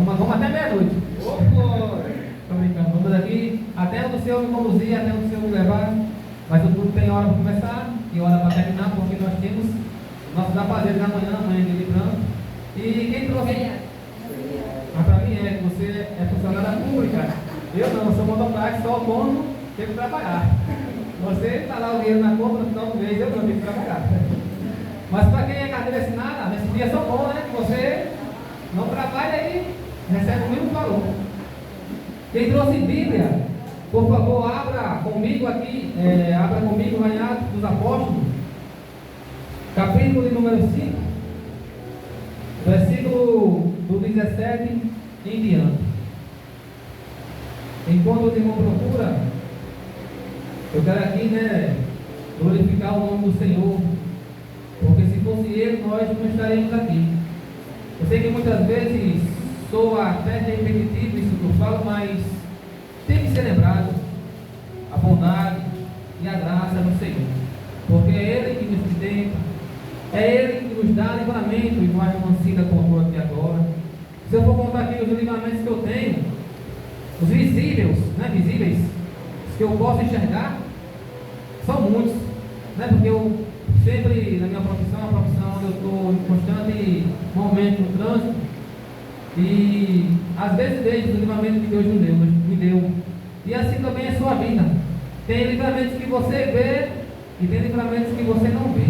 Vamos até meia-noite. Estou brincando. Vamos aqui até onde o Senhor me conduzir, até onde o Senhor me levar. Mas o culto tem hora para começar e hora para terminar, porque nós temos nossos afazeres da manhã, amanhã de branco. E quem trouxe? Mas para mim é que você é funcionária pública. Eu não, eu sou mototáxi, sou autônomo, tenho que trabalhar. Você está lá o dinheiro na conta no final do mês, eu não tenho que trabalhar. Mas para quem é carteira assinada, nesses dias são bons, né? Que você não trabalha e recebe o mesmo valor. Quem trouxe Bíblia, por favor, abra comigo aqui, abra comigo lá em Atos dos Apóstolos, capítulo de número 5, versículo do 17 em diante. Enquanto o irmão procura, eu quero aqui, glorificar o nome do Senhor, porque se fosse Ele, nós não estaremos aqui. Eu sei que muitas vezes soa até repetitivo isso que eu falo, mas tem que ser lembrado a bondade e a graça do Senhor, porque é Ele que nos sustenta, é Ele que nos dá livramento, e mais uma Cida contou aqui agora. Se eu for contar aqui os livramentos que eu tenho, os visíveis, visíveis, os que eu posso enxergar, são muitos, porque eu sempre, na minha profissão, a profissão onde eu estou em constante momento no trânsito, e às vezes vejo o livramento que Deus me deu. E assim também é a sua vida. Tem livramentos que você vê e tem livramentos que você não vê.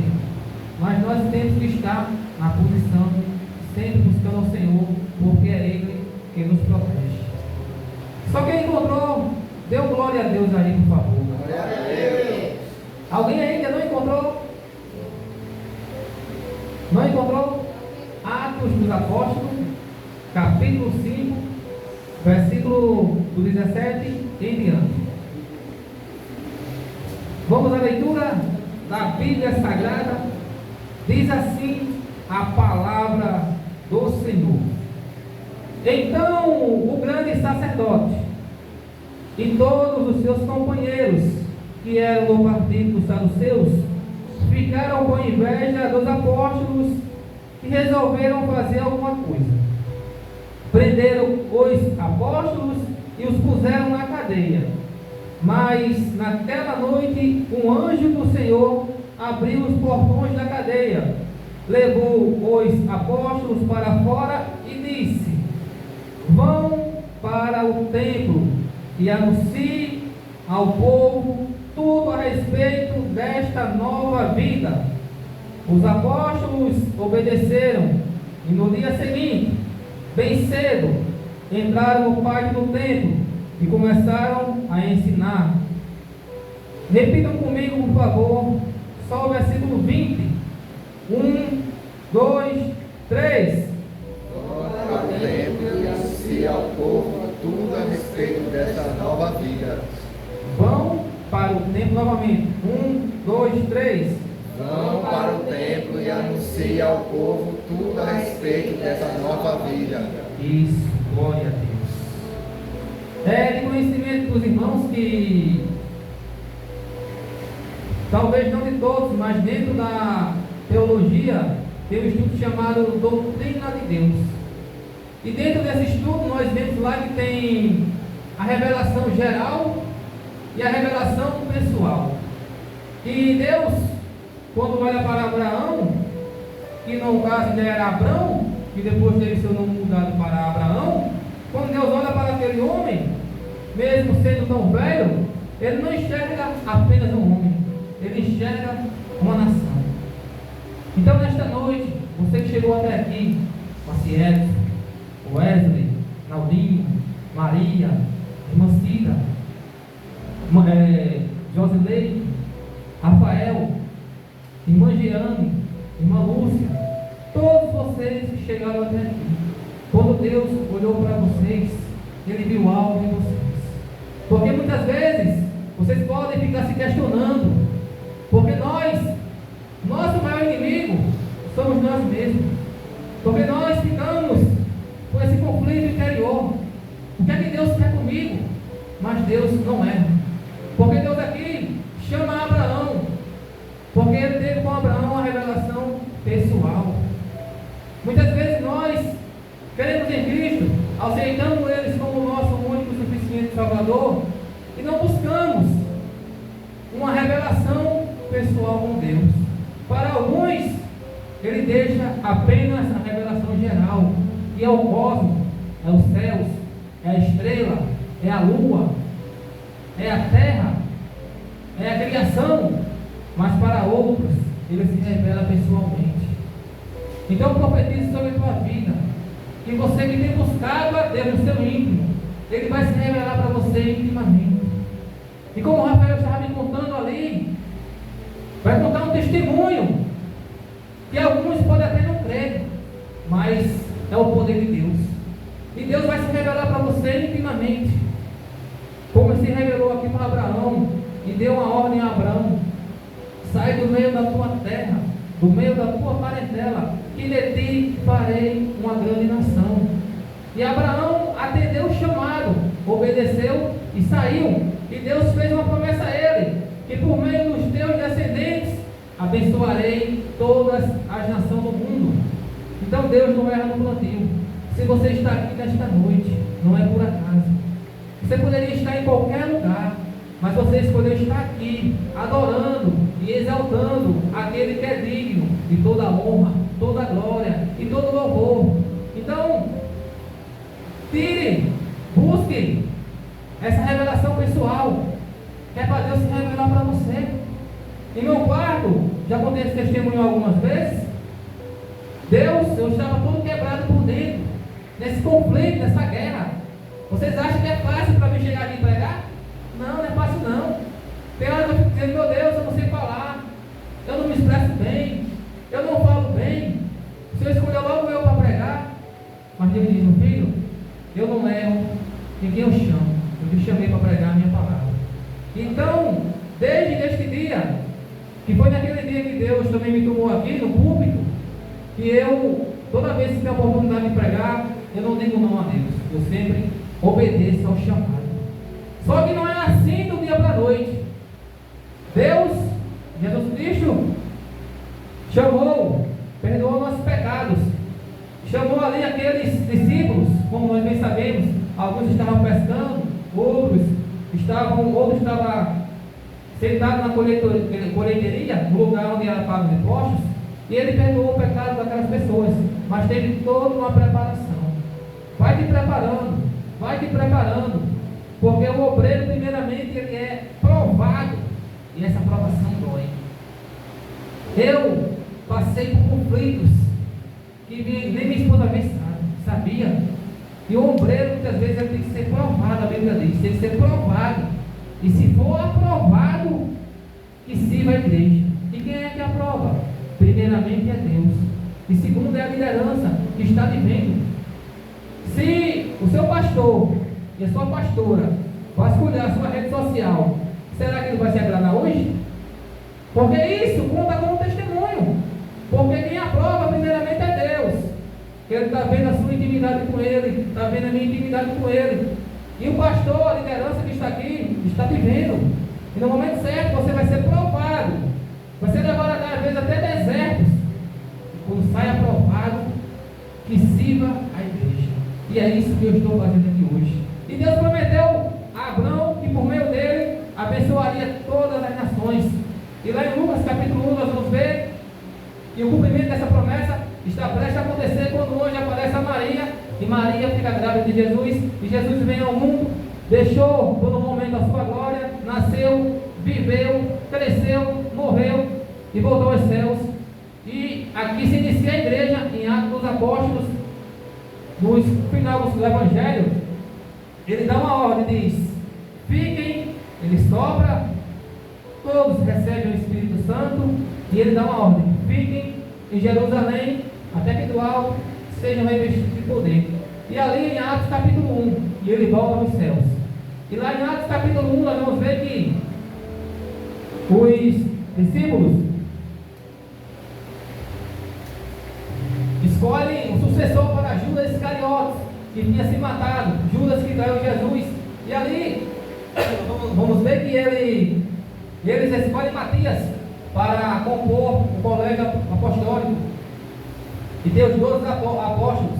Mas nós temos que estar na posição, sempre buscando ao Senhor, porque é Ele que nos protege. Só quem encontrou, dê glória a Deus aí, por favor. Glória a Deus. Alguém ainda não encontrou? Não encontrou? Atos dos Apóstolos, capítulo 5, versículo do 17 em diante. Vamos à leitura da Bíblia Sagrada. Diz assim a palavra do Senhor. Então o grande sacerdote e todos os seus companheiros, que eram do partido dos saduceus, ficaram com inveja dos apóstolos e resolveram fazer alguma coisa. Prenderam os apóstolos e os puseram na cadeia. Mas naquela noite um anjo do Senhor abriu os portões da cadeia, levou os apóstolos para fora e disse: vão para o templo e anuncie ao povo tudo a respeito desta nova vida. Os apóstolos obedeceram e no dia seguinte, bem cedo, entraram no pátio do templo e começaram a ensinar. Repitam comigo, por favor, só o versículo 20. 1, 2, 3. Para o templo e anuncia ao povo tudo a respeito dessa nova vida. Vão para o templo novamente. 1, 2, 3. Vão para o templo e anuncia ao povo tudo a respeito dessa nova vida. Isso, glória a Deus. É de conhecimento dos irmãos que, talvez não de todos, mas dentro da teologia, tem um estudo chamado Doutrina de Deus. E dentro desse estudo nós vemos lá que tem a revelação geral e a revelação pessoal. E Deus, quando olha para Abraão, que no caso ainda era Abrão, que depois teve seu nome mudado para Abraão, quando Deus olha para aquele homem, mesmo sendo tão velho, Ele não enxerga apenas um homem, Ele enxerga uma nação. Então nesta noite, você que chegou até aqui, Maciel, Wesley, Claudinho, Maria, irmã Cida, Josilei, Rafael, irmã Giane, irmã Lúcia, todos vocês que chegaram até aqui, quando Deus olhou para vocês, Ele viu algo em vocês. Porque muitas vezes vocês podem ficar se questionando, porque nosso maior inimigo somos nós mesmos. Porque nós ficamos com esse conflito interior. O que é que Deus quer comigo? Mas Deus não erra. Porque Deus aqui chama Abraão, porque Ele teve com Abraão uma revelação pessoal. Muitas vezes nós queremos em Cristo aceitamos eles como nosso único e suficiente Salvador e não buscamos uma revelação pessoal com Deus. Para alguns, ele deixa apenas a revelação geral, que é o cosmos, é os céus, é a estrela, é a lua, é a terra, é a criação, mas para outros, ele se revela pessoalmente. Então profetize sobre a tua vida, que você que tem buscado a Deus no seu íntimo, ele vai se revelar para você intimamente. E como o Rafael estava me contando ali, vai contar um testemunho, que alguns podem até não crer, mas é o poder de Deus. E Deus vai se revelar para você intimamente, como se revelou aqui para Abraão, e deu uma ordem a Abraão: sai do meio da tua terra, do meio da tua parentela, que de ti farei uma grande nação. E Abraão atendeu o chamado, obedeceu e saiu. E Deus fez uma promessa a ele, que por meio dos teus descendentes abençoarei todas as nações do mundo. Então Deus não erra no plantio. Se você está aqui nesta noite, não é por acaso. Você poderia estar em qualquer lugar, mas você escolheu estar aqui, adorando e exaltando aquele que é digno de toda a honra, toda a glória e todo o louvor. Então, busque essa revelação pessoal, que é para Deus se revelar para você. Em meu quarto, já contei esse testemunho algumas vezes. Deus, eu estava todo quebrado por dentro, nesse conflito, nessa guerra. Vocês acham que é fácil para mim chegar aqui e pregar? Não, não é fácil não. Tem hora que eu fico dizendo: meu Deus, eu não sei falar, eu não me expresso bem, eu não falo bem. O Senhor escolheu logo eu para pregar. Mas Deus diz: meu filho, eu não erro em quem eu chamo, eu te chamei para pregar a minha palavra. Então, desde este dia, que foi naquele dia que Deus também me tomou aqui no púlpito, que eu, toda vez que tenho a oportunidade de pregar, eu não digo não a Deus, eu sempre obedeço ao chamado. Só que não é assim do dia para a noite. Deus, Jesus Cristo, chamou, perdoou nossos pecados, chamou ali aqueles discípulos, como nós bem sabemos. Alguns estavam pescando, outros estavam sentados na colheitaria, no lugar onde era pago os impostos, e ele perdoou o pecado daquelas pessoas, mas teve toda uma preparação. Vai te preparando, porque o obreiro, primeiramente, ele é provado, e essa provação dói. Eu passei por conflitos que nem minha esposa bem sabia. E o obreiro, muitas vezes, ele tem que ser provado. A Bíblia diz: tem que ser provado, e se for aprovado, que sirva a igreja. E quem é que aprova? Primeiramente é Deus, e segundo é a liderança que está vivendo. Se o seu pastor e a sua pastora vasculhar a sua rede social, será que ele vai se agradar hoje? Porque isso conta como testemunho. Porque quem aprova primeiramente é Deus. Ele está vendo a sua intimidade com Ele, está vendo a minha intimidade com Ele. E o pastor, a liderança que está aqui, está vivendo. E no momento certo você vai ser provado. Vai ser levado às vezes até desertos. E quando sai aprovado, que sirva a igreja. E é isso que eu estou fazendo aqui hoje. E Deus prometeu a Abraão que por meio dele abençoaria todas as nações. E lá em Lucas capítulo 1 nós vamos ver que o cumprimento dessa promessa está prestes a acontecer quando hoje aparece a Maria, e Maria fica grávida de Jesus, e Jesus vem ao mundo, deixou por um momento a sua glória, nasceu, viveu, cresceu, morreu e voltou aos céus. E aqui se inicia a igreja em Atos dos Apóstolos. No final do Evangelho, ele dá uma ordem, diz: fiquem, ele sopra, todos recebem o Espírito Santo, e ele dá uma ordem: fiquem em Jerusalém, até que do alto sejam revestidos de poder. E ali em Atos capítulo 1, e ele volta aos céus. E lá em Atos capítulo 1 nós vamos ver que os discípulos escolhem um sucessor para Judas Iscariotes, que tinha se matado, Judas que traiu Jesus. E ali vamos ver que eles escolhem Matias para compor o colégio apostólico, e tem os 12 apóstolos.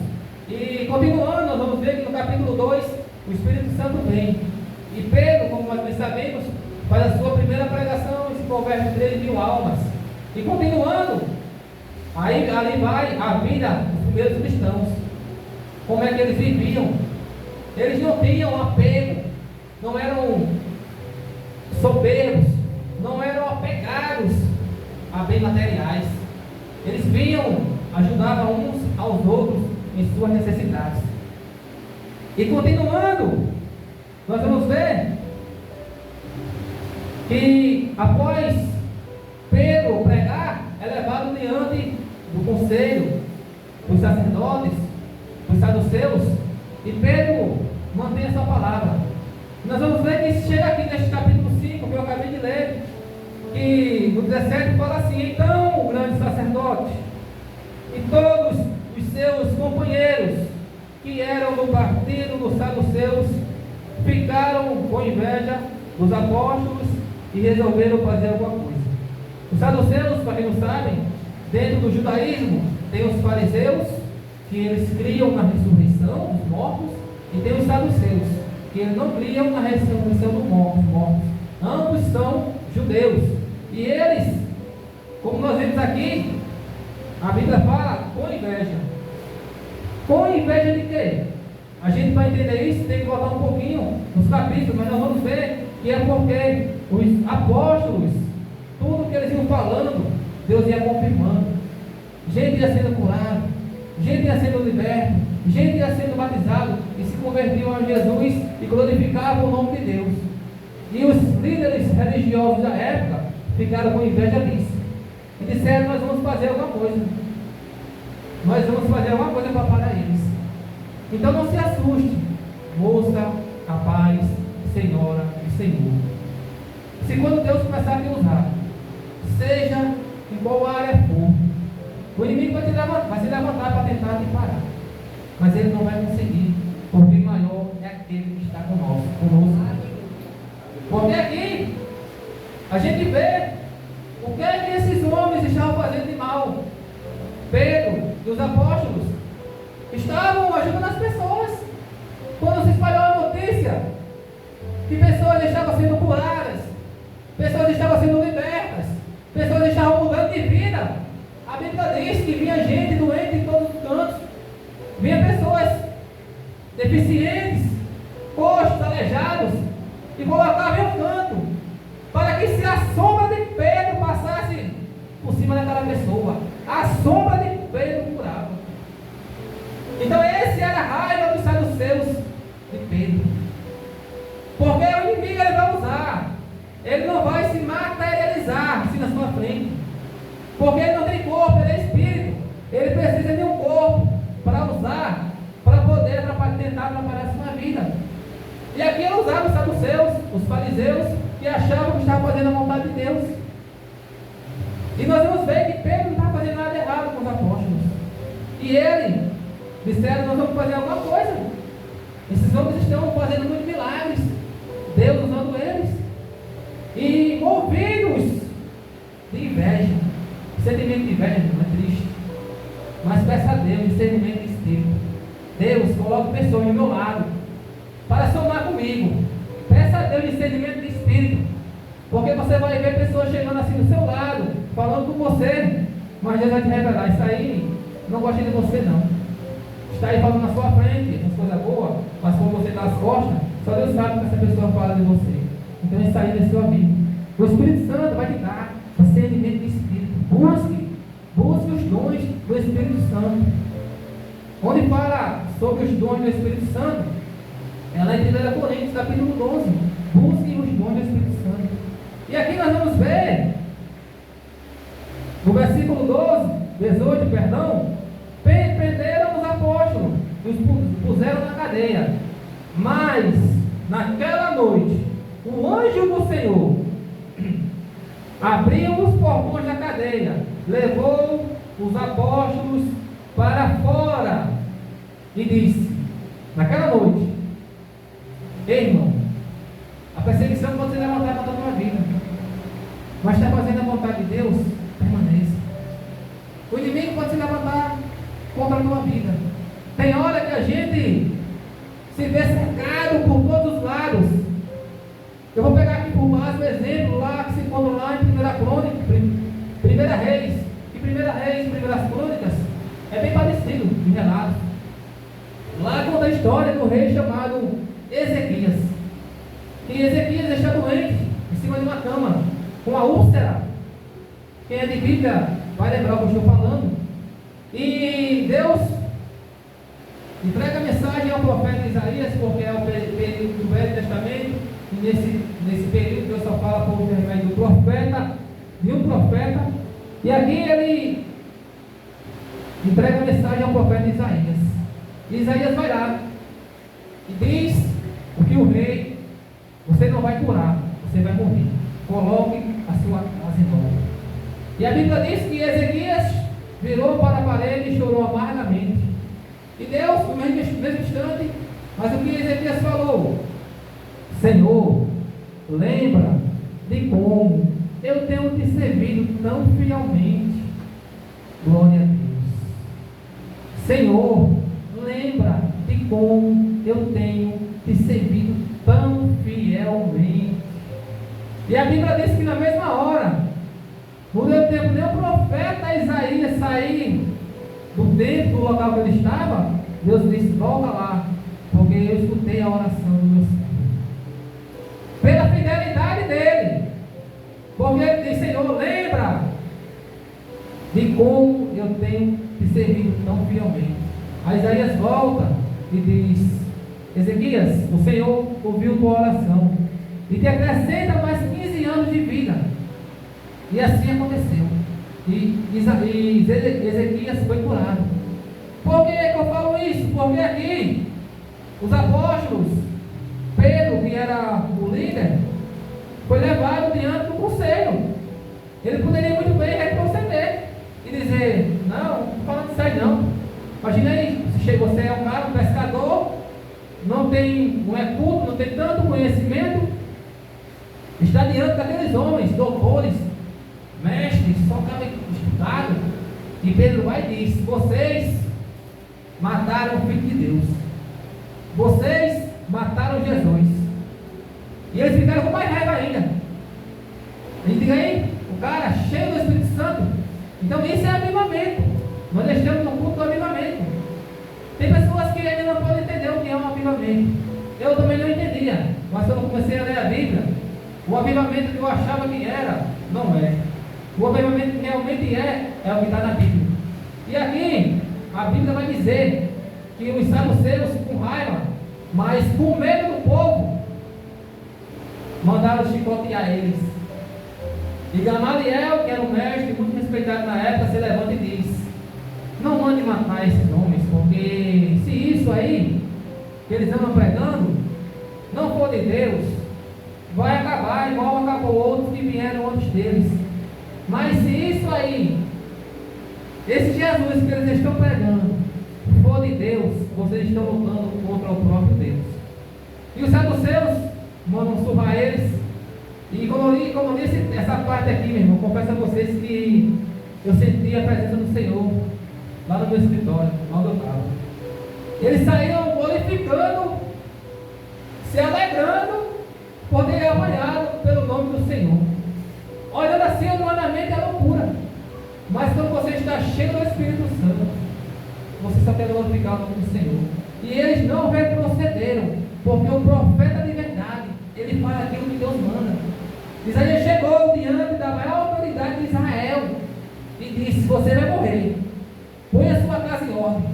E continuando, nós vamos ver que no capítulo 2, o Espírito Santo vem. E Pedro, como nós sabemos, faz a sua primeira pregação e se converte 3.000 almas. E continuando, aí ali vai a vida dos primeiros cristãos. Como é que eles viviam? Eles não tinham apego, não eram soberbos, não eram apegados a bens materiais. Eles vinham, ajudavam uns aos outros em suas necessidades. E continuando, nós vamos ver que após Pedro pregar, é levado diante do conselho, dos sacerdotes, dos saduceus, e Pedro mantém essa palavra. Nós vamos ver que chega aqui neste capítulo 5, que eu acabei de ler, que no 17 fala assim: então o grande sacerdote e todos os seus companheiros, que eram do partido dos saduceus, ficaram com inveja dos apóstolos e resolveram fazer alguma coisa. Os saduceus, para quem não sabem, dentro do judaísmo, tem os fariseus, que eles criam na ressurreição dos mortos, e tem os saduceus, que eles não criam na ressurreição dos mortos. Ambos são judeus. E eles, como nós vemos aqui, a Bíblia fala com inveja. Com inveja de quê? A gente vai entender isso, tem que voltar um pouquinho nos capítulos, mas nós vamos ver que é porque os apóstolos, tudo que eles iam falando, Deus ia confirmando. Gente ia sendo curado, gente ia sendo liberto, gente ia sendo batizado e se convertiam a Jesus e glorificavam o nome de Deus. E os líderes religiosos da época ficaram com inveja disso e disseram: nós vamos fazer alguma coisa, nós vamos fazer alguma coisa para parar eles. Então não se assuste, moça, rapaz, senhora e senhor. Se quando Deus começar a te usar, seja em qual área for, o inimigo vai se levantar para tentar te parar, mas ele não vai conseguir, porque maior é aquele que está conosco. Porque aqui a gente vê o que é que esses homens estavam fazendo de mal. Pedro e os apóstolos estavam ajudando as pessoas. Quando se espalhou a notícia que pessoas estavam sendo curadas, pessoas estavam sendo libertas, pessoas estavam mudando de vida, a Bíblia diz que vinha gente doente em todos os cantos, vinha pessoas deficientes, coxos, aleijados, e colocavam em um canto, para que se a sombra de Pedro passasse por cima daquela pessoa, a sombra de Pedro curava. Então esse era a raiva dos saduceus de Pedro, porque o inimigo ele vai usar, ele não vai se materializar assim na sua frente, porque ele não tem corpo, ele é espírito, ele precisa de um corpo para usar, para poder tentar atrapalhar a sua vida. E aqui ele usava os saduceus, os fariseus, que achavam que estavam fazendo a vontade de Deus. E nós vamos ver que Pedro não estava fazendo nada errado com os apóstolos. E ele disseram: nós vamos fazer alguma coisa. Esses homens estão fazendo muitos milagres, Deus usando eles. E movidos de inveja, sentimento de inveja não é triste, mas peça a Deus discernimento de espírito. Deus, coloque pessoas do meu lado para somar comigo. Peça a Deus discernimento de espírito, porque você vai ver pessoas chegando assim do seu lado, falando com você, mas Deus vai te revelar: isso aí não gosta de você não, está aí falando na sua frente as coisas boas, mas quando você dá as costas, só Deus sabe o que essa pessoa fala de você. Então isso aí é seu amigo. O Espírito Santo vai te dar discernimento de espírito. Busque os dons do Espírito Santo. Onde fala sobre os dons do Espírito Santo, ela é em 1 Coríntios capítulo 12. Busquem os dons do Espírito Santo. E aqui nós vamos ver no versículo 18, prenderam os apóstolos, os puseram na cadeia, mas naquela noite o anjo do Senhor abriu os portões da cadeia, levou os apóstolos para fora e disse, naquela noite: ei, irmão, a perseguição pode se levantar contra a tua vida, mas está fazendo a vontade de Deus, permaneça. O inimigo pode se levantar contra a tua vida. Tem hora que a gente Lá conta a história do rei chamado Ezequias. E Ezequias está doente, em cima de uma cama, com uma úlcera. Quem é de Bíblia vai lembrar o que eu estou falando. E Deus entrega a mensagem ao profeta Isaías, porque é o período do Velho Testamento. E nesse período Deus só fala por intermédio do profeta, de um profeta. E aqui ele entrega a mensagem ao profeta Isaías. E Isaías vai lá e diz o que o rei: você não vai curar, você vai morrer. Coloque a sua casa em ordem. E a Bíblia diz que Ezequias virou para a parede e chorou amargamente. E Deus, no mesmo instante, mas o que Ezequias falou: Senhor, lembra de como eu tenho te servido tão fielmente. Glória a Deus. Senhor, lembra de como eu tenho te servido tão fielmente. E a Bíblia diz que na mesma hora, não deu tempo nem o profeta Isaías sair do templo, do local que ele estava. Deus disse: volta lá, porque eu escutei a oração do meu Senhor. Pela fidelidade dele. Porque ele disse: Senhor, lembra de como eu tenho te servido tão fielmente. Aí Isaías volta e diz: Ezequias, o Senhor ouviu tua oração e te acrescenta mais 15 anos de vida. E assim aconteceu. E Ezequias foi curado. Por que eu falo isso? Porque aqui os apóstolos, Pedro, que era o líder, foi levado diante do conselho. Ele poderia muito bem retroceder e dizer: não, não fala disso aí não. Imagina aí, você é um cara, um pescador, não é culto, não tem tanto conhecimento, está diante daqueles homens, doutores, mestres, só cara estudado. E Pedro vai e diz: vocês mataram o Filho de Deus, vocês mataram Jesus. E eles ficaram com mais raiva ainda. A gente aí, o cara cheio do Espírito Santo. Então isso é avivamento. Nós estamos no culto do avivamento. Tem pessoas que ainda não podem entender o que é um avivamento. Eu também não entendia, mas quando eu comecei a ler a Bíblia, o avivamento que eu achava que era, não é. O avivamento que realmente é o que está na Bíblia. E aqui, a Bíblia vai dizer que os saduceus, com raiva, mas com medo do povo, mandaram chicotear eles. E Gamaliel, que era um mestre muito respeitado na época, se levanta e diz: não mande matar esses homens, porque se isso aí que eles andam pregando não for de Deus, vai acabar igual acabou outros que vieram antes deles. Mas se isso aí, esse Jesus que eles estão pregando, for de Deus, vocês estão lutando contra o próprio Deus. E os saduceus mandam surrar eles. E como eu disse essa parte aqui, meu irmão, confesso a vocês que eu senti a presença do Senhor lá no meu escritório, onde eu estava. Eles saíram glorificando, se alegrando por ter apanhado pelo nome do Senhor. Olhando assim, humanamente é loucura. Mas quando você está cheio do Espírito Santo, você só quer glorificar o nome do Senhor. E eles não retrocederam, porque o profeta de verdade, ele faz aquilo que Deus manda. Isaías chegou diante da maior autoridade de Israel e disse: você vai morrer, põe a sua casa em ordem.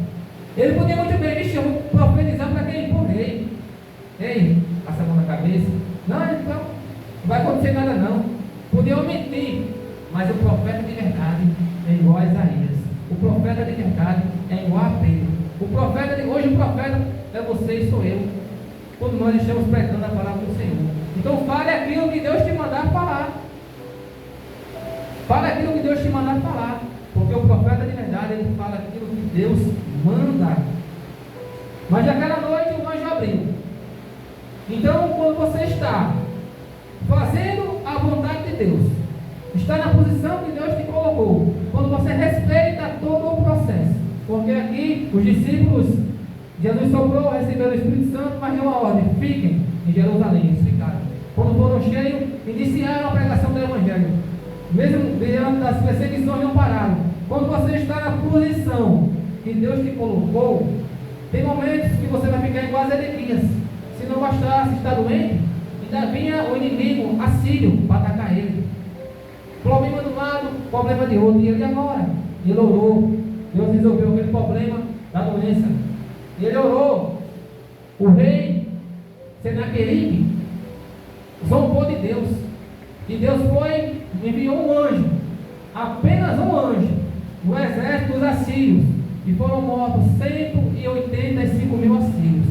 Ele podia muito bem: vixe, eu vou profetizar para quem morrer. Ei, passa a mão na cabeça. Não, então, não vai acontecer nada não. Podia mentir, mas o profeta de verdade é igual a Isaías. O profeta de verdade é igual a Pedro. Hoje o profeta é você e sou eu, quando nós estamos pregando a palavra do Senhor. Então fale aquilo que Deus te mandar falar. Fale aquilo que Deus te mandar falar. Porque o profeta de verdade, ele fala aquilo que Deus manda. Mas naquela noite o anjo abriu. Então, quando você está fazendo a vontade de Deus, está na posição que Deus te colocou, quando você respeita todo o processo, porque aqui os discípulos, Jesus soprou, receberam o Espírito Santo, mas deu uma ordem: fiquem em Jerusalém. Eles ficaram. Quando foram cheios, iniciaram a pregação do Evangelho. Mesmo diante das perseguições, não pararam. Quando você está na posição que Deus te colocou, Tem momentos que você vai ficar igual a Ezequias. Se não bastasse estar doente, ainda vinha o inimigo assírio para atacar ele. Problema de um lado, problema de outro. E ele agora? Ele orou. Deus resolveu aquele problema da doença. Ele orou. O rei Senaqueribe zombou de Deus. E Deus foi, enviou um anjo, apenas um anjo, no exército dos assírios. E foram mortos 185 mil assírios.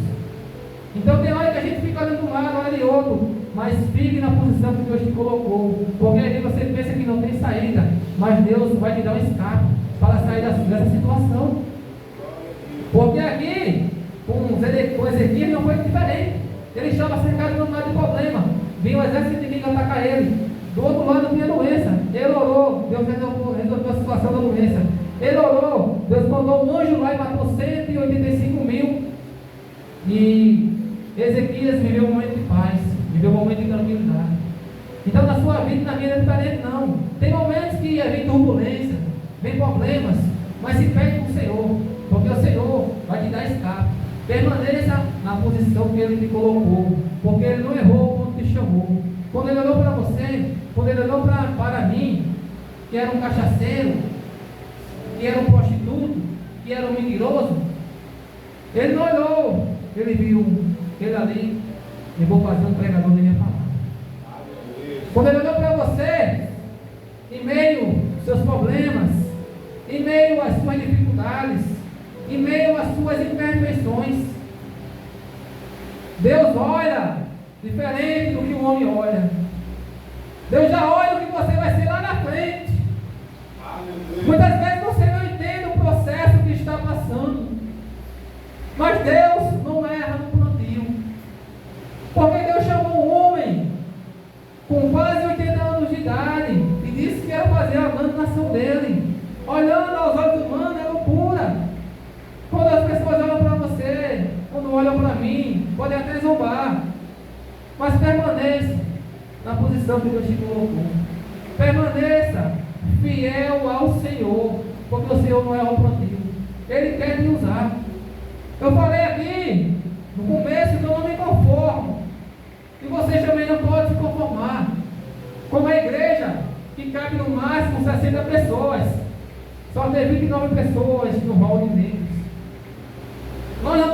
Então tem hora que a gente fica olhando de um lado, olha de outro, mas fique na posição que Deus te colocou. Porque aí você pensa que não tem saída, mas Deus vai te dar um escape para sair dessa situação. Porque aqui, com Ezequias não foi diferente. Ele estava cercado de um lado de problema. Vinha o exército inimigo atacar ele. Do outro lado tinha doença. Ele orou, Deus resolveu a situação da doença. Ele orou, Deus mandou um anjo lá e matou 185 mil. E Ezequias viveu um momento de paz, viveu um momento de tranquilidade. Então na sua vida e na minha é diferente não. Tem momentos que vem turbulência, vem problemas, mas se pede com o Senhor, porque o Senhor vai te dar escape. Permaneça na posição que Ele te colocou, porque Ele não errou quando te chamou. Quando Ele olhou para você, quando Ele olhou para mim, que era um cachaceiro, que era um prostituto, que era um mentiroso, Ele não olhou, Ele viu, Ele ali, eu vou fazer um pregador da minha palavra. Quando Ele olhou para você, em meio aos seus problemas, em meio às suas dificuldades, em meio às suas imperfeições, Deus olha diferente do que o homem olha. Deus já olha o que você vai ser lá na frente. Muitas vezes você não entende o processo que está passando, mas Deus não erra no plantio. Porque Deus chamou um homem com quase 80 anos de idade e disse que ia fazer a nação dele. Olhando aos olhos humanos é loucura. Quando as pessoas olham para você, quando olham para mim, podem até zombar, mas permaneça na posição que Deus te colocou. Permaneça fiel ao Senhor, porque o Senhor não é o plantio. Ele quer te usar. Eu falei aqui no começo que eu não me conformo, e vocês também não podem se conformar. Como a igreja que cabe no máximo 60 pessoas, só tem 29 pessoas no hall de membros. Nós não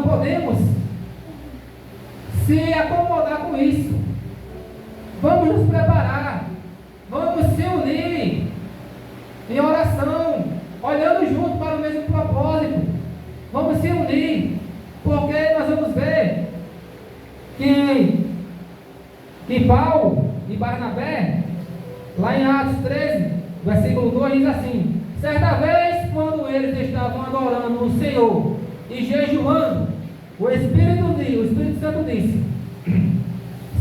podemos se acomodar com isso. Vamos nos preparar, vamos se unir em oração, olhando junto para o mesmo propósito. Vamos se unir, porque nós vamos ver que Paulo e Barnabé, lá em Atos 13, versículo 2, diz assim: certa vez, quando eles estavam adorando o Senhor e jejuando, o Espírito Santo disse: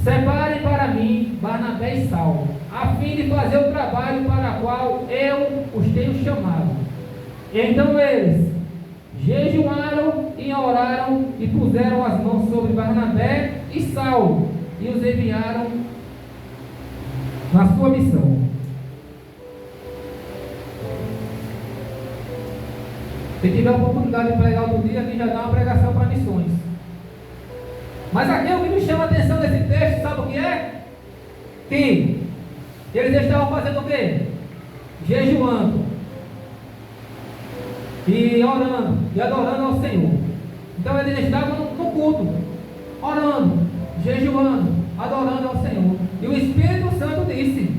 separem para mim Barnabé e Saulo, a fim de fazer o trabalho para o qual eu os tenho chamado. Então eles jejuaram e oraram e puseram as mãos sobre Barnabé e Saulo e os enviaram na sua missão. Se tiver a oportunidade de pregar outro dia, aqui já dá uma pregação para missões. Mas aqui o que me chama a atenção nesse texto, sabe o que é? Que eles estavam fazendo o quê? Jejuando e orando e adorando ao Senhor. Então eles estavam no culto, orando, jejuando, adorando ao Senhor. E o Espírito Santo disse: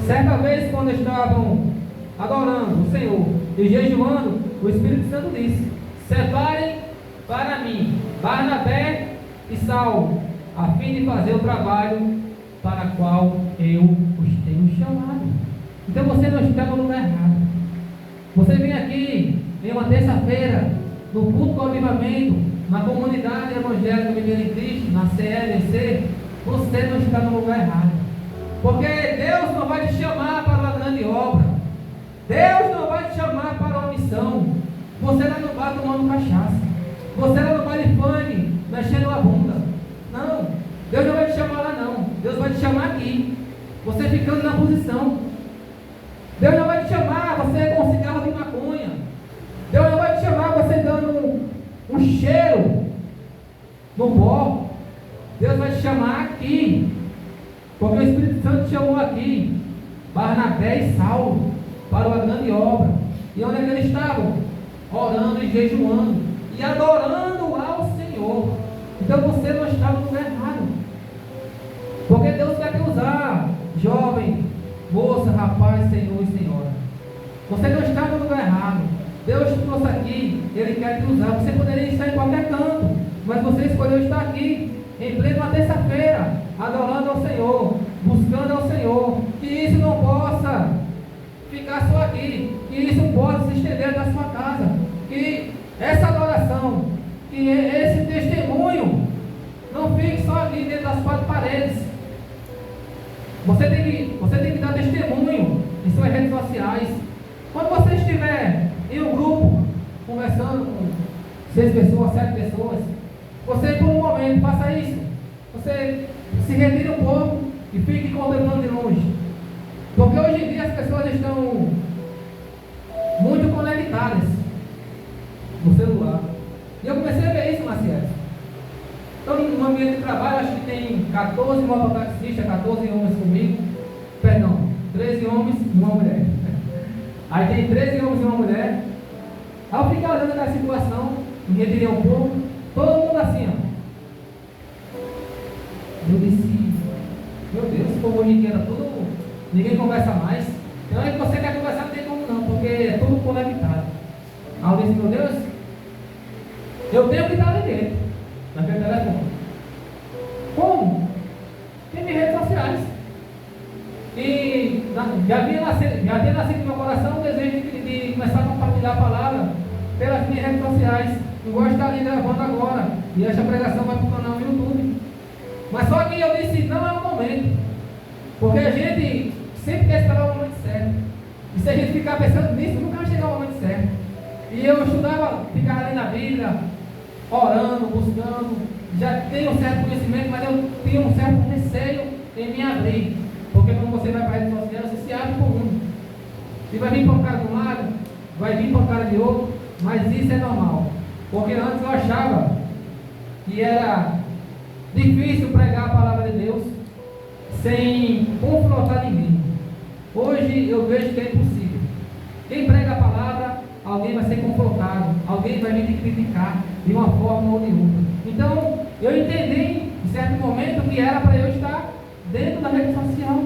certa vez, quando estavam adorando o Senhor e jejuando, o Espírito Santo disse: separem para mim Barnabé e Saulo, a fim de fazer o trabalho para o qual eu os tenho chamado. Então você não está no lugar errado. Você vem aqui em uma terça-feira, no culto do avivamento, na comunidade evangélica Viver em Cristo, na CLC, você não está no lugar errado. Porque Deus não vai te chamar para uma grande obra. Deus não vai te chamar para uma missão. Você lá não vai tomando cachaça. Você lá não vai de funk, mexendo a bunda. Não, Deus não vai te chamar lá não. Deus vai te chamar aqui, você ficando na posição. Deus não vai te chamar você com um cigarro de maconha. Deus não vai no pó. Deus vai te chamar aqui, porque o Espírito Santo te chamou aqui, Barnabé e Saulo, para uma grande obra. E onde é que eles estavam? Orando e jejuando e adorando ao Senhor. Então você não está no lugar errado, porque Deus quer te usar, jovem, moça, rapaz, senhor e senhora. Você não está no lugar errado. Deus te trouxe aqui, Ele quer te usar. Você poderia estar em qualquer canto, mas você escolheu estar aqui, em plena terça-feira, adorando ao Senhor, buscando ao Senhor. Que isso não possa ficar só aqui, que isso possa se estender da sua casa, que essa adoração, que esse testemunho não fique só aqui dentro das quatro paredes. Você tem que dar testemunho em suas redes sociais. Quando você estiver em um grupo conversando com 6 pessoas, 7 pessoas, você por um momento faça isso. Você se retire um pouco e fique contemplando de longe. Porque hoje em dia as pessoas estão muito conectadas no celular. E eu comecei a ver isso, Maciel. Então, no ambiente de trabalho, acho que tem 14 mototaxistas, 14 homens comigo. Perdão, 13 homens e uma mulher. Aí tem 13 homens e uma mulher. Ao ficar olhando aquela situação, me retirei um pouco, todo mundo assim, ó. Eu disse, meu Deus, esse povo hoje em dia era tudo, ninguém conversa mais. Então é que você quer conversar, não tem como não, porque é tudo conectado. Aí eu disse, meu Deus, eu tenho que estar ali dentro, naquele telefone. Como? Tem minhas redes sociais. E já tinha nascido no meu coração o desejo de começar a compartilhar a palavra pelas minhas redes sociais. Eu gosto de estar ali gravando agora. E essa pregação vai para o canal no YouTube. Mas só que eu disse, não é o momento. Porque a gente sempre quer esperar o momento certo. E se a gente ficar pensando nisso, nunca vai chegar o momento certo. E eu estudava, ficava ali na Bíblia, orando, buscando. Já tenho um certo conhecimento, mas eu tinha um certo receio em me abrir. Porque quando você vai para a rede social, você se abre para o mundo. E vai vir para um cara de um lado, vai vir para um cara de outro, mas isso é normal. Porque antes eu achava que era difícil pregar a palavra de Deus sem confrontar ninguém. Hoje eu vejo que é impossível. Quem prega a palavra, alguém vai ser confrontado, alguém vai vir te criticar de uma forma ou de outra. Então, eu entendi em certo momento que era para eu estar dentro da rede social,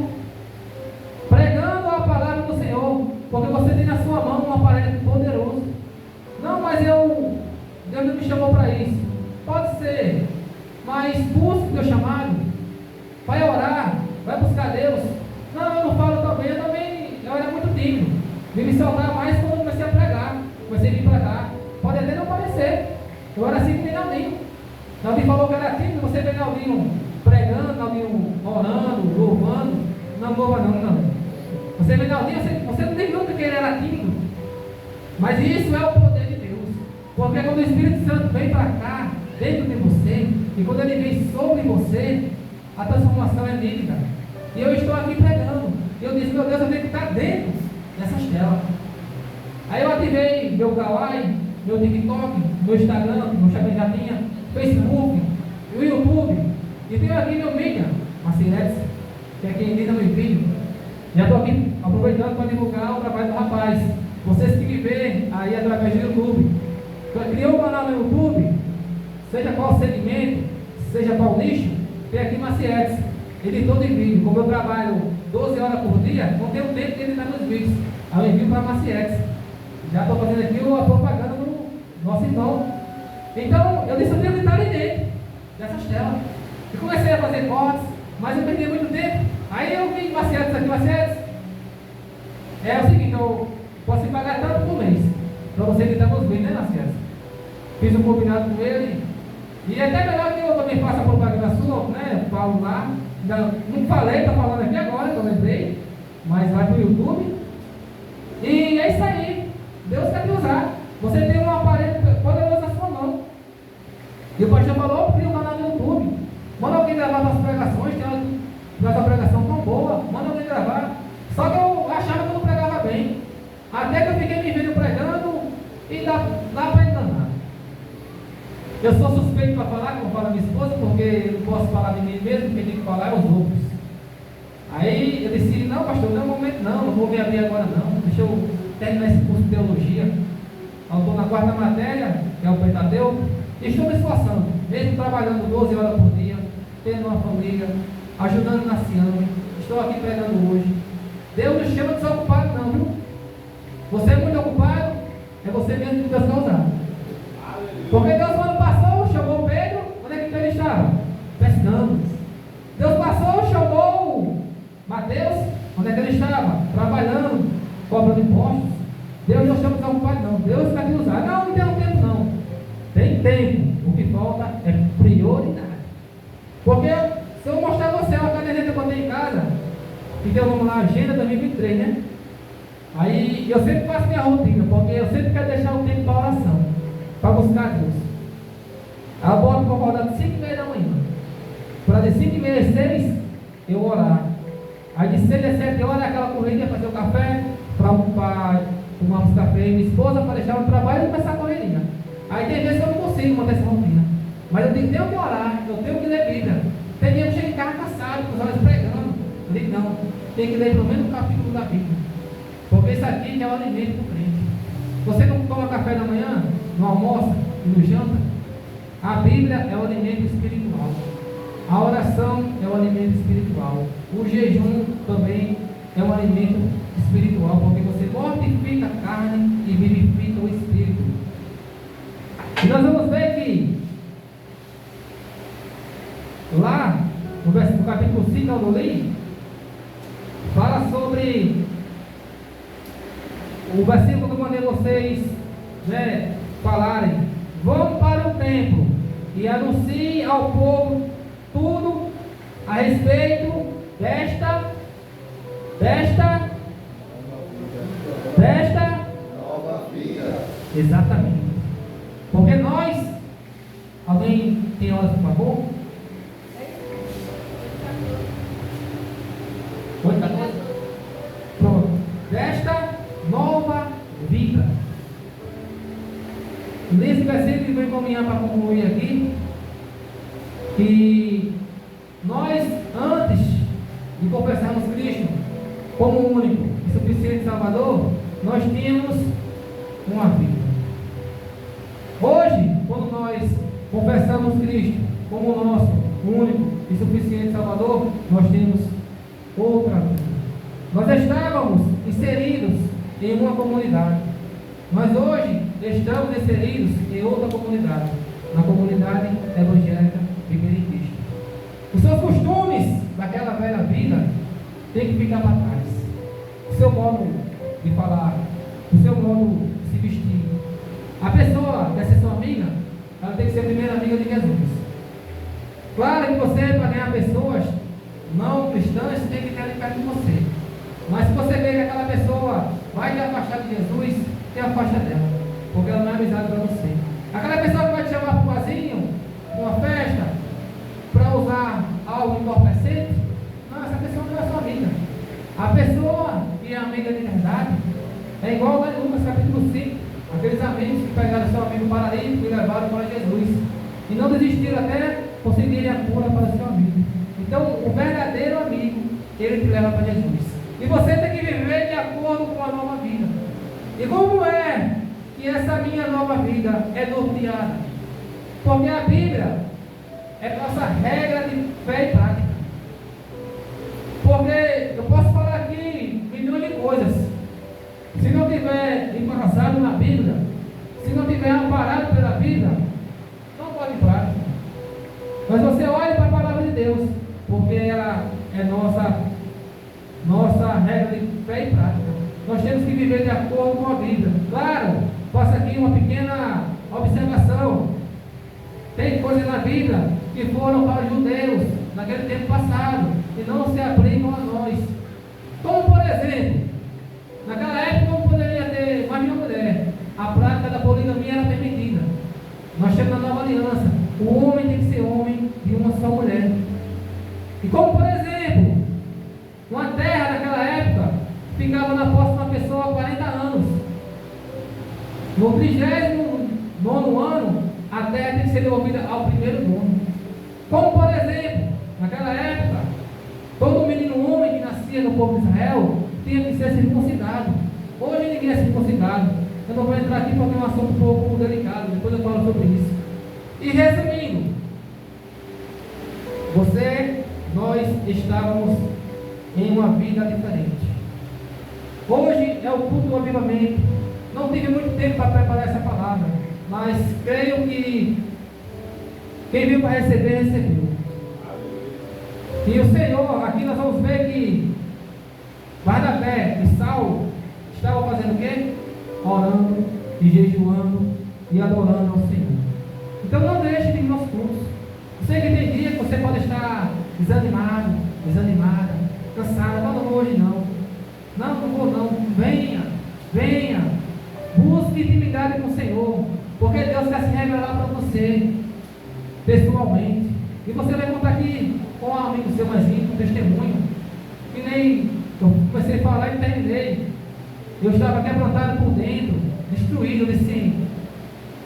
pregando a palavra do Senhor, porque você tem na sua mão um aparelho poderoso. Não, mas Deus não me chamou para isso. Pode ser, mas busque o teu chamado, vai orar, vai buscar Deus. Não, eu não falo também, eu era muito tímido. Vim me soltar mais quando eu comecei a pregar, comecei a vir para cá. Pode até não parecer, eu era assim que nem Naldinho. Naldinho falou que era tímido, você vê Naldinho pregando, Naldinho orando, louvando. Não louva não. Você vê Naldinho, você não tem dúvida que ele era tímido. Mas isso é o poder de Deus. Porque quando o Espírito Santo vem para cá, dentro de você, e quando ele vem sobre você, a transformação é nítida. E eu estou aqui pregando. E eu disse, meu Deus, eu tenho que estar dentro dessas telas. Aí eu ativei meu Kawaii, meu TikTok, meu Instagram, meu já tinha, Facebook, o YouTube. E tenho aqui meu mídia, Maciel, que é quem edita meu vídeo. Já estou aqui aproveitando para divulgar o trabalho do rapaz. Vocês que me veem aí através do YouTube, criou um canal no YouTube, seja qual segmento, seja qual nicho, tem aqui Maciel, editor de vídeo. Como eu trabalho 12 horas por dia, não tenho tempo de editar meus vídeos. Aí eu envio para Maciel. Já estou fazendo aqui a propaganda do nosso irmão. Então, eu disse, eu tenho que estar ali dentro dessas telas. E comecei a fazer cortes, mas eu perdi muito tempo. Aí eu vi Maciel aqui, Maciel. É o seguinte, eu posso te pagar tanto por mês para você editar meus vídeos, né, Maciel? Fiz um combinado com ele. E é até melhor que eu também faça a propaganda sua, né? Falo lá. Não falei, estou falando aqui agora, que eu lembrei. Mas vai para o YouTube. E é isso aí. Deus quer te usar. Você tem um aparelho poderoso na sua mão. E o pastor falou, cria um canal no YouTube. Manda alguém gravar suas pregações, tem uma pregação tão boa, manda alguém gravar. Só que eu achava que eu não pregava bem. Até que eu fiquei me vendo pregando e dá para enganar. Eu sou suspeito para falar, como fala minha esposa, porque eu não posso falar de mim mesmo, quem tem que falar é os outros. Aí eu disse, não, pastor, não é o momento não vou me abrir agora não, deixa eu terminar esse curso de teologia. Eu estou na quarta matéria, que é o Pentateuco, e estou me esforçando, mesmo trabalhando 12 horas por dia, tendo uma família, ajudando na Ciame, estou aqui pregando hoje. Deus não chama de desocupado não, viu? Você é muito ocupado, é você mesmo que Deus está usando. Porque Deus quando passou, chamou Pedro, onde é que ele estava? Pescando. Deus passou, chamou Mateus, onde é que ele estava? Trabalhando, cobrando impostos. Deus não chama de desocupado não, Deus quer te usar. Não tem tempo não. Tem tempo, o que falta é prioridade. Porque se eu mostrar a você uma caderneta que eu tenho em casa, então vamos lá, agenda 2023, né? Aí eu sempre faço minha rotina, porque eu sempre quero deixar o tempo para oração, para buscar Deus. Aí eu boto para acordar de 5h30 da manhã, para de 5h30 às 6 eu orar. Aí de 6 às 7 horas aquela correria, fazer o café, para tomarmos café e minha esposa, para deixar no trabalho e começar a correria. Aí tem vezes que eu não consigo manter essa rotina, mas eu tenho que orar, eu tenho que ler Bíblia. Tem dia que eu chego em casa cansado, com os olhos pregando. Eu digo, não, tem que ler pelo menos um capítulo da Bíblia, porque isso aqui é o alimento do crente. Você não toma café da manhã, não almoça e não janta? A Bíblia é o alimento espiritual, a oração é o alimento espiritual, o jejum também é um alimento espiritual, porque você mortifica a carne e vivifica o espírito. E nós vamos ver que lá no capítulo 5 eu li, fala sobre o versículo que eu mandei vocês falarem. Vão para o templo e anuncie ao povo tudo a respeito desta nova vida. Exatamente. Porque nós, alguém tem horas por favor? 8:14? Pronto. Desta nova vida. Nesse versículo que vem caminhar para concluir aqui, que nós, antes de confessarmos Cristo como o único e suficiente Salvador, nós tínhamos uma vida. Hoje, quando nós confessamos Cristo como o nosso único e suficiente Salvador, nós temos outra vida. Nós estávamos inseridos em uma comunidade, mas hoje estamos inseridos em outra comunidade, na comunidade evangélica de Cristo. Os seus costumes daquela velha vida têm que ficar para trás. O seu modo de falar, o seu modo de se vestir. A pessoa quer ser sua amiga, ela tem que ser a primeira amiga de Jesus. Claro que você, para ganhar pessoas não cristãs, tem que ter ali perto de você. Mas se você vê que aquela pessoa vai te afastar de Jesus, te afasta dela, porque ela não é amizade para você. Aquela pessoa que vai te chamar para um barzinho, uma festa, para usar algo entorpecente, não, essa pessoa não é sua amiga. A pessoa que é amiga de verdade é igual lá em Lucas capítulo 5, aqueles amigos que pegaram seu amigo paralítico e levaram para Jesus, e não desistiram até conseguirem a cura para o seu amigo. Então, o verdadeiro amigo, ele te leva para Jesus. E você tem que viver de acordo com a nova vida. E como é que essa minha nova vida é norteada? Porque a Bíblia é nossa regra de fé e prática. Porque eu posso falar aqui milhões de coisas. Se não tiver embasado na Bíblia, se não tiver amparado pela Bíblia, não pode ir prática. Mas você olha para a palavra de Deus, porque ela é nossa regra de fé e prática. Nós temos que viver de acordo com a Bíblia. Claro, faço aqui uma pequena observação. Tem coisas na Bíblia que foram para os judeus naquele tempo passado e não se aplicam a nós. Como por exemplo, naquela época não poderia ter mais de uma mulher. A prática da poligamia era permitida. Nós temos na nova aliança. O homem tem que ser homem de uma só mulher. E como por exemplo, uma terra naquela época ficava na posse de uma pessoa há 40 anos. No 39º ano, a terra tem que ser devolvida ao primeiro dono. Como, por exemplo, naquela época, todo menino homem que nascia no povo de Israel tinha que ser circuncidado. Hoje ninguém é circuncidado. Eu não vou entrar aqui porque é um assunto um pouco delicado, depois eu falo sobre isso. E resumindo, nós estávamos em uma vida diferente. Hoje é o culto do avivamento. Não tive muito tempo para preparar essa palavra, mas creio que quem veio para receber, recebeu. E o Senhor, aqui nós vamos ver que Barnabé e Saulo estavam fazendo o quê? Orando e jejuando e adorando ao Senhor. Então não deixe de ir aos cultos. Eu sei que tem dia que você pode estar desanimado, desanimada, cansada. Não, hoje não. Não vou não. Venha. Busque intimidade com o Senhor, porque Deus quer se revelar para você pessoalmente. E você vai contar aqui com um amigo seu mais íntimo, um testemunho, que nem eu comecei a falar e terminei. Eu estava quebrantado por dentro, destruído. Eu disse: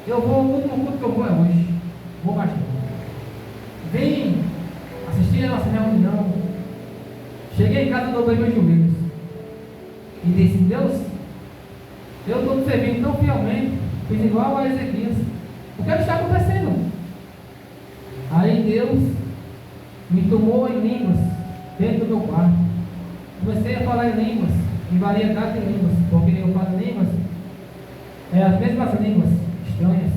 eu vou, o último culto que eu vou é hoje. Vou mais não. Vem assistir a nossa reunião. Cheguei em casa, dobrei meus joelhos e disse: Deus, eu estou te servindo tão fielmente, fiz igual a Ezequias. O que está acontecendo? Aí Deus me tomou em línguas dentro do meu quarto. Comecei a falar em línguas, em variedade de línguas, porque eu falo línguas, as mesmas línguas estranhas,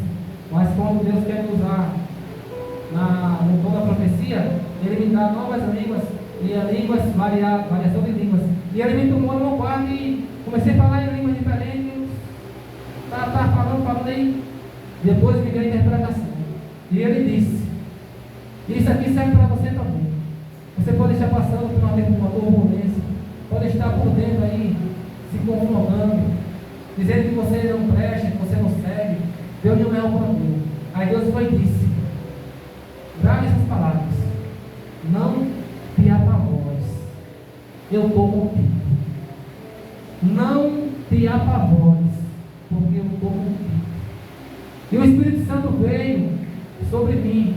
mas quando Deus quer me usar no tom da profecia, Ele me dá novas línguas, e a línguas, variação de línguas. E Ele me tomou no meu quarto e comecei a falar em línguas diferentes. Estava falando aí. Depois me veio a interpretação. E Ele disse: isso aqui serve para você também. Você pode estar passando por uma turbulência, pode estar por dentro aí, se confrontando, dizendo que você não presta, que você não serve. Deus não é o problema. Aí Deus foi e disse: grave essas palavras: não te apavores, eu estou contigo. Não te apavores, porque eu estou contigo. E o Espírito Santo veio sobre mim,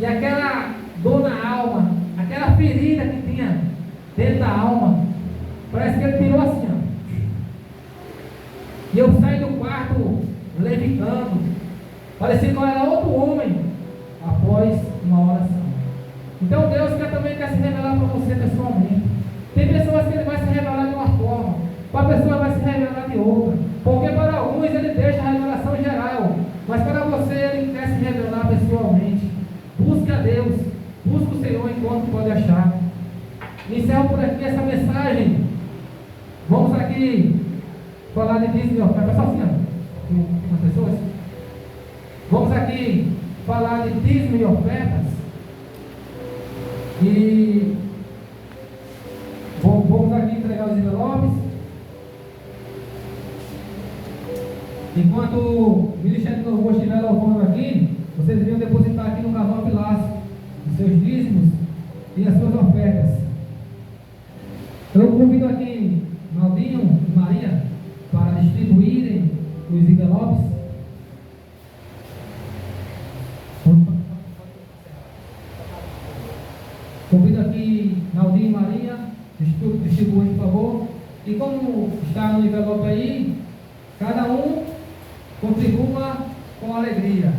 e aquela dor na alma, aquela ferida que tinha dentro da alma, parece que Ele tirou assim, ó. E eu saí do quarto levitando, parecia que eu era outro homem após uma oração. Então Deus também quer se revelar para você pessoalmente. Tem pessoas que Ele vai se revelar de uma forma, para a pessoa vai se revelar de outra, porque para alguns Ele deixa a revelação geral, mas para você Ele quer se revelar pessoalmente. Busque a Deus, busque o Senhor enquanto pode achar. Encerro por aqui essa mensagem. Vamos aqui falar de dízimo e oferta. Só assim, ó, as pessoas. Vamos aqui falar de dízimo e ofertas. E vamos aqui entregar os envelopes. Enquanto o Ministério do Louvor estiver louvando aqui, vocês iriam depositar aqui no envelope laço os seus dízimos e as suas ofertas. Eu convido aqui Naldinho e Maria para distribuírem os envelopes. Convido aqui Naldinho e Maria, distribuem, por favor. E como está no envelope aí, cada um contribua com alegria.